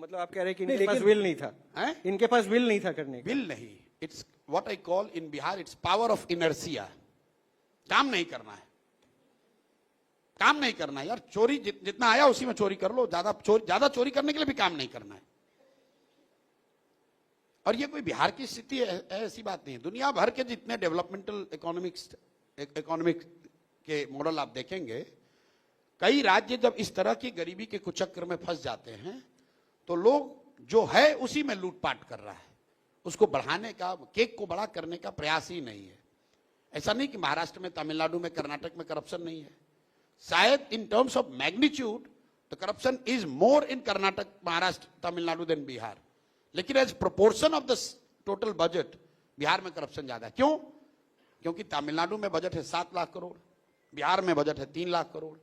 मतलब आप कह रहे हैं कि इनके पास विल नहीं था, हैं? इनके पास विल नहीं था करने का। विल नहीं, it's what I call in Bihar it's power of inertia. काम नहीं करना है, काम नहीं करना है यार। चोरी जितना आया उसी में चोरी कर लो, ज्यादा चोरी करने के लिए भी काम नहीं करना है। और ये कोई बिहार की स्थिति है ऐसी बात नहीं है। दुनिया भर के जितने डेवलपमेंटल इकोनॉमिक के मॉडल आप देखेंगे, कई राज्य जब इस तरह की गरीबी के कुचक्र में फंस जाते हैं तो लोग जो है उसी में लूटपाट कर रहा है, उसको बढ़ाने का, केक को बड़ा करने का प्रयास ही नहीं है। ऐसा नहीं कि महाराष्ट्र में, तमिलनाडु में, कर्नाटक में करप्शन नहीं है। शायद in terms of magnitude the corruption is more in Karnataka, Maharashtra, Tamil Nadu than Bihar, लेकिन as proportion of the total budget Bihar में करप्शन ज्यादा है। क्यों? क्योंकि तमिलनाडु में बजट है 7 लाख करोड़, बिहार में बजट है 3 लाख करोड़।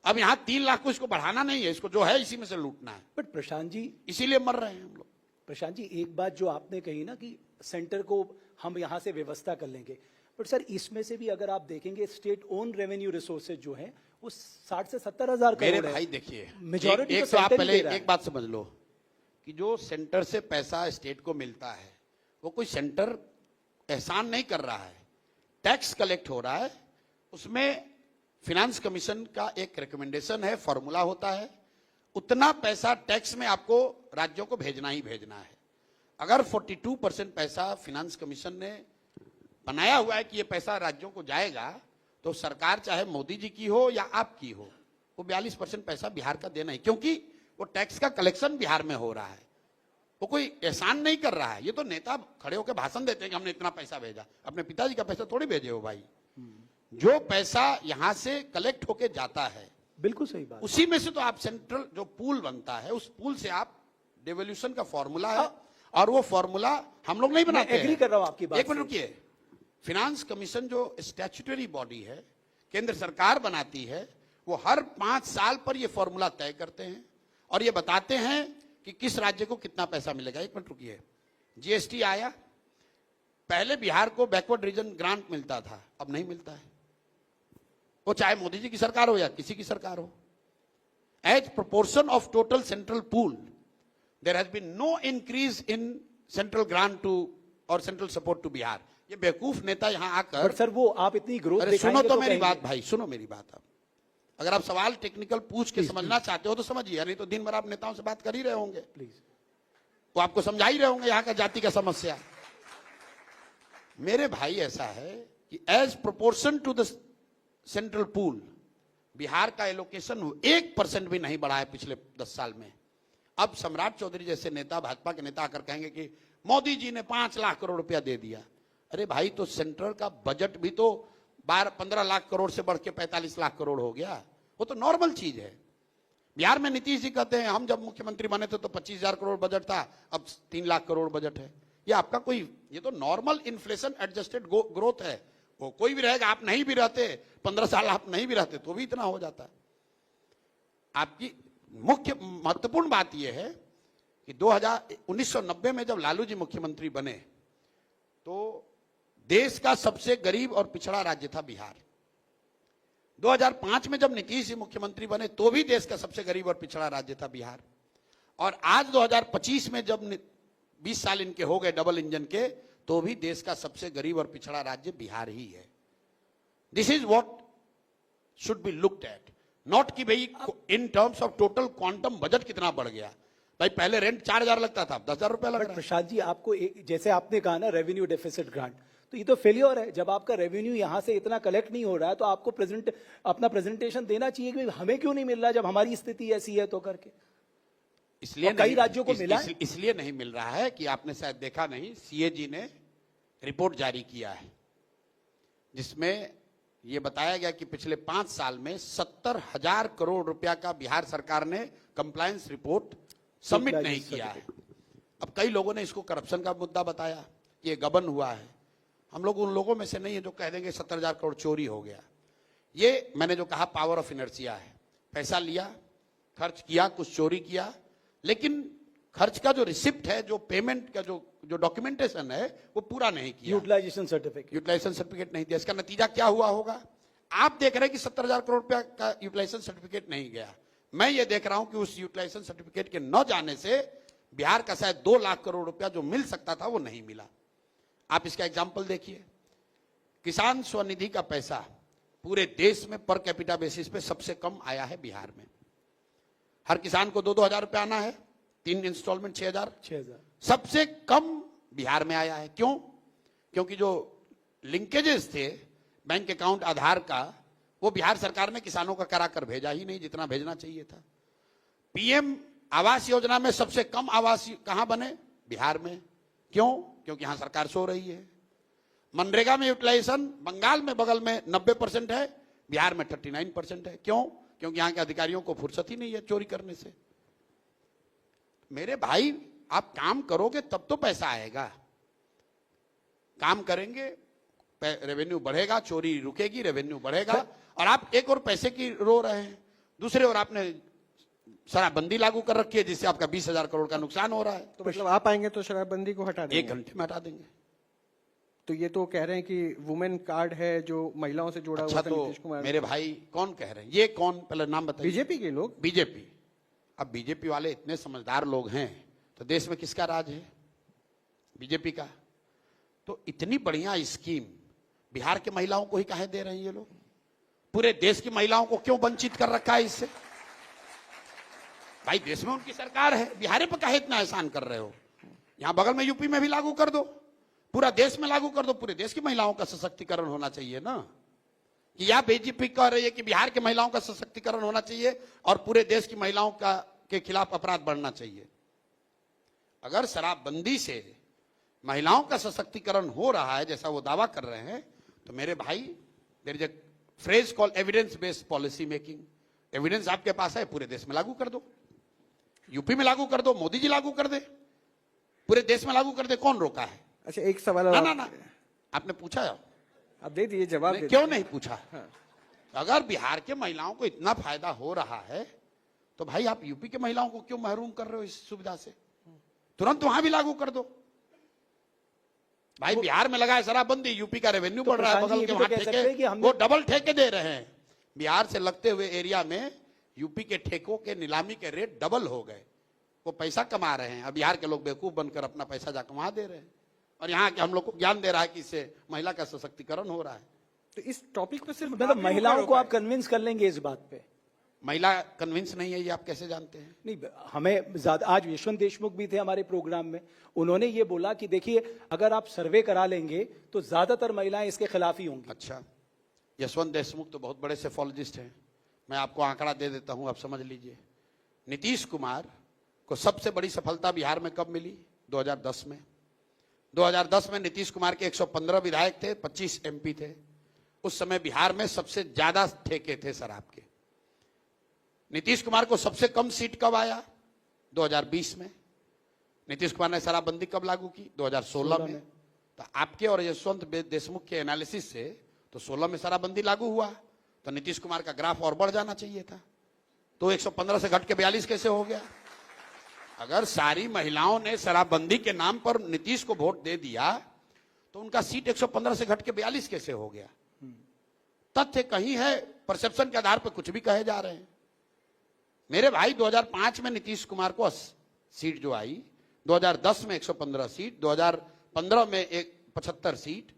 अब यहां 3 लाख को इसको बढ़ाना नहीं है, इसको जो है इसी में से लूटना है। बट प्रशांत जी, इसीलिए मर रहे हैं हम लोग। प्रशांत जी, एक बात जो आपने कही ना कि सेंटर को हम यहां से व्यवस्था कर लेंगे, बट सर इसमें से भी अगर आप देखेंगे स्टेट ओन रेवेन्यू रिसोर्सेज जो है वो 60 से 70 हजार करोड़ मेरे है। भाई देखिए, मेजॉरिटी एक तो आप पहले एक बात समझ लो कि जो सेंटर से पैसा स्टेट को मिलता है वो कोई सेंटर एहसान नहीं कर रहा है, टैक्स कलेक्ट हो रहा है। उसमें फिनेंस कमीशन का एक रिकमेंडेशन है, फॉर्मूला होता है, उतना पैसा टैक्स में आपको राज्यों को भेजना ही भेजना है। अगर 42% पैसा फिनेंस कमीशन ने बनाया हुआ है कि ये पैसा राज्यों को जाएगा, तो सरकार चाहे मोदी जी की हो या आपकी हो, वो 42% पैसा बिहार का देना है, क्योंकि वो टैक्स का कलेक्शन बिहार में हो रहा है। वो कोई एहसान नहीं कर रहा है। ये तो नेता खड़े होकर भाषण देते हैं कि हमने इतना पैसा भेजा, अपने पिताजी का पैसा थोड़ी भेजे हो भाई। जो पैसा यहां से कलेक्ट होके जाता है, बिल्कुल सही बात, उसी में से तो आप सेंट्रल जो पूल बनता है, उस पूल से आप डेवोल्यूशन का फॉर्मूला है, और वो फॉर्मूला हम लोग नहीं बनाते। एग्री कर रहा हूं आपकी बात। एक मिनट रुकिए। फिनेंस कमीशन जो स्टैट्यूटरी बॉडी है, केंद्र सरकार बनाती है, वो हर 5 साल पर ये फॉर्मूला तय करते हैं और ये बताते हैं कि किस राज्य को कितना पैसा मिलेगा। एक मिनट रुकिए। जीएसटी आया, पहले बिहार को बैकवर्ड रीजन ग्रांट मिलता था, अब नहीं मिलता है। वो चाहे मोदी जी की सरकार हो या किसी की सरकार हो, as proportion of total central pool there has been no increase in central grant to और सेंट्रल सपोर्ट टू बिहार। ये बेवकूफ नेता यहां आकर, बट सर वो आप इतनी ग्रोथ अरे सुनो तो मेरी बात भाई, सुनो मेरी बात। आप अगर आप सवाल टेक्निकल पूछ के समझना चाहते हो तो समझिए, नहीं तो दिन भर आप नेताओं से बात कर ही रहे होंगे, प्लीज, वो आपको समझा ही रहे होंगे यहाँ का जाति का समस्या। मेरे भाई ऐसा है कि as proportion to the central pool Bihar का एलोकेशन 1% भी नहीं बढ़ा है पिछले 10 साल में। अब सम्राट चौधरी जैसे नेता, भाजपा के नेता आकर कहेंगे कि मोदी जी ने 5 लाख करोड़ रुपया दे दिया। अरे भाई, तो सेंट्रल का बजट भी तो 12-15 लाख करोड़ से बढ़ के 45 लाख करोड़ हो गया। वो तो नॉर्मल चीज है। बिहार में नीतीश जी कहते हैं हम जब मुख्यमंत्री बने थे तो 25,000 करोड़ बजट था, अब 3 लाख करोड़ बजट है। ये आपका कोई, ये तो नॉर्मल इन्फ्लेशन एडजस्टेड ग्रोथ है। वो कोई भी रहेगा, आप नहीं भी रहते, 15 साल आप नहीं भी रहते तो भी इतना हो जाता है। आपकी मुख्य महत्वपूर्ण बात यह है कि 1990 में जब लालू जी मुख्यमंत्री बने तो देश का सबसे गरीब और पिछड़ा राज्य था बिहार। 2005 में जब नीतीश जी मुख्यमंत्री बने तो भी देश का सबसे गरीब और पिछड़ा राज्य था बिहार। और आज 2025 में जब 20 साल इनके हो गए डबल इंजन के, तो भी देश का सबसे गरीब और पिछड़ा राज्य बिहार ही है। This is what should be looked at, not कि भाई इन terms of total quantum budget कितना बढ़ गया। भाई पहले रेंट 4,000 लगता था, 10,000 रुपया लग रहा है। प्रसाद जी, आपको जैसे आपने कहा ना रेवेन्यू डेफिसिट ग्रांट, तो ये तो फेलियर है। जब आपका रेवेन्यू यहां से इतना कलेक्ट नहीं हो रहा है तो आपको अपना प्रेजेंटेशन देना चाहिए कि हमें क्यों नहीं मिल रहा जब हमारी स्थिति ऐसी है तो करके। इसलिए कई राज्यों को मिला, इसलिए नहीं मिल रहा है कि आपने शायद देखा नहीं, सीएजी ने रिपोर्ट जारी किया है जिसमें यह बताया गया कि पिछले 5 साल में 70,000 करोड़ रुपया का बिहार सरकार ने कंप्लायंस रिपोर्ट सबमिट नहीं किया है। अब कई लोगों ने इसको करप्शन का मुद्दा बताया कि ये गबन हुआ है। हम लोग उन लोगों में से नहीं है जो कह देंगे 70,000 करोड़ चोरी हो गया। ये मैंने जो कहा पावर ऑफ इनर्शिया है। पैसा लिया, खर्च किया, कुछ चोरी किया, लेकिन खर्च का जो रिसिप्ट है, जो पेमेंट का जो डॉक्यूमेंटेशन है, वो पूरा नहीं किया। यूटिलाइजेशन सर्टिफिकेट नहीं दिया। इसका नतीजा क्या हुआ होगा? आप देख रहे हैं कि 70,000 करोड़ रुपया का यूटिलाइजेशन सर्टिफिकेट नहीं गया। मैं ये देख रहा हूं कि उस यूटिलाइजेशन सर्टिफिकेट के न जाने से बिहार का शायद 2 लाख करोड़ रुपया जो मिल सकता था वो नहीं मिला। आप इसका एग्जाम्पल देखिए, किसान स्वनिधि का पैसा पूरे देश में पर कैपिटा बेसिस पे सबसे कम आया है बिहार में। हर किसान को 2-2 हजार रुपया आना है, 3 इंस्टॉलमेंट 6,000 सबसे कम बिहार में आया है। क्यों? क्योंकि जो लिंकेजेस थे बैंक अकाउंट आधार का, वो बिहार सरकार ने किसानों का करा कर भेजा ही नहीं जितना भेजना चाहिए था। पीएम आवास योजना में सबसे कम आवास कहां बने? बिहार में। क्यों? क्योंकि यहां सरकार सो रही है। मनरेगा में यूटिलाइजेशन बंगाल में बगल में 90% है, बिहार में 39% है। क्यों? क्योंकि यहां के अधिकारियों को फुर्सत ही नहीं है चोरी करने से। मेरे भाई, आप काम करोगे तब तो पैसा आएगा। काम करेंगे, रेवेन्यू बढ़ेगा, चोरी रुकेगी, रेवेन्यू बढ़ेगा। और आप एक और पैसे की रो रहे हैं, दूसरे और आपने शराबबंदी लागू कर रखी है जिससे आपका 20,000 करोड़ का नुकसान हो रहा है। तो मतलब आप आएंगे तो शराबबंदी को हटा देंगे? 1 घंटे में हटा देंगे। तो ये तो कह रहे हैं कि वुमेन कार्ड है जो महिलाओं से जुड़ा अच्छा, हुआ था तो नीतीश कुमार। मेरे भाई कौन कह रहे हैं? ये कौन? पहले नाम बताइए। बीजेपी के लोग। बीजेपी। अब बीजेपी वाले इतने समझदार लोग हैं तो देश में किसका राज है? बीजेपी का। तो इतनी बढ़िया स्कीम बिहार के महिलाओं को ही काहे दे रहे हैं ये लोग? पूरे देश की महिलाओं को क्यों वंचित कर रखा है इससे? भाई देश में उनकी सरकार है, बिहार पे काहे इतना एहसान कर रहे हो? यहां बगल में यूपी में भी लागू कर दो, पूरा देश में लागू कर दो। पूरे देश की महिलाओं का सशक्तिकरण होना चाहिए ना। कि या बीजेपी कह रही है कि बिहार के महिलाओं का सशक्तिकरण होना चाहिए और पूरे देश की महिलाओं का के खिलाफ अपराध बढ़ना चाहिए। अगर शराबबंदी से महिलाओं का सशक्तिकरण हो रहा है जैसा वो दावा कर रहे हैं, तो मेरे भाई, there is a phrase called evidence based policy making. Evidence आपके पास है, पूरे देश में लागू कर दो। यूपी में लागू कर दो, मोदी जी लागू कर दे, पूरे देश में लागू कर दे। कौन रोका है? अच्छा, एक सवाल ना, आपने पूछा? आप दे दिए जवाब। क्यों नहीं पूछा? अगर बिहार के महिलाओं को इतना फायदा हो रहा है तो भाई आप यूपी के महिलाओं को क्यों महरूम कर रहे हो इस सुविधा से? तुरंत वहां भी लागू कर दो। भाई बिहार में लगा है शराबबंदी, यूपी का रेवेन्यू बढ़ रहा है, बगल के वहां ठेके वो डबल ठेके दे रहे हैं। बिहार से लगते हुए एरिया में यूपी के ठेकों के नीलामी के रेट डबल हो गए। वो पैसा कमा रहे हैं। अब बिहार के लोग बेवकूफ बनकर अपना पैसा जाकर वहां दे रहे हैं और यहाँ के हम लोग को ज्ञान दे रहा है कि इससे महिला का सशक्तिकरण हो रहा है। तो इस टॉपिक पे सिर्फ मतलब महिलाओं को आप कन्विंस कर लेंगे इस बात पे? महिला कन्विंस नहीं है, ये आप कैसे जानते हैं? नहीं, हमें ज्यादा, आज यशवंत देशमुख भी थे हमारे प्रोग्राम में, उन्होंने ये बोला कि देखिए अगर आप सर्वे करा लेंगे तो ज्यादातर महिलाएं इसके खिलाफ ही होंगी। अच्छा, यशवंत देशमुख तो बहुत बड़े सेफोलॉजिस्ट हैं। मैं आपको आंकड़ा दे देता हूं, आप समझ लीजिए। नीतीश कुमार को सबसे बड़ी सफलता बिहार में कब मिली? 2010 में। 2010 में नीतीश कुमार के 115 विधायक थे, 25 एमपी थे। उस समय बिहार में सबसे ज्यादा ठेके थे शराब के। नीतीश कुमार को सबसे कम सीट कब आया? 2020 में। नीतीश कुमार ने शराबबंदी कब लागू की? 2016 में। तो आपके और यशवंत देशमुख के एनालिसिस से तो 16 में शराबबंदी लागू हुआ, तो नीतीश कुमार का ग्राफ और बढ़ जाना चाहिए था। तो 115 से घट के 42 कैसे हो गया? अगर सारी महिलाओं ने शराबबंदी के नाम पर नीतीश को वोट दे दिया तो उनका सीट 115 से घट के 42 कैसे हो गया? तथ्य कहीं है, परसेप्शन के आधार पर कुछ भी कहे जा रहे हैं। मेरे भाई 2005 में नीतीश कुमार को सीट जो आई, 2010 में 115 सीट, 2015 में 75 सीट।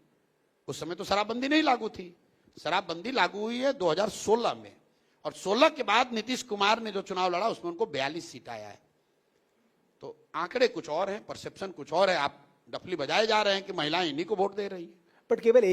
उस समय तो शराबबंदी नहीं लागू थी। शराबबंदी लागू हुई है 2016 में, और 16 के बाद नीतीश कुमार ने जो चुनाव लड़ा उसमें उनको 42 सीट आया है। तो आंकड़े कुछ और हैं, परसेप्शन कुछ और है। आप डफली बजाए जा रहे हैं कि महिलाएं इन्हीं को वोट दे रही हैं। बट केवल एक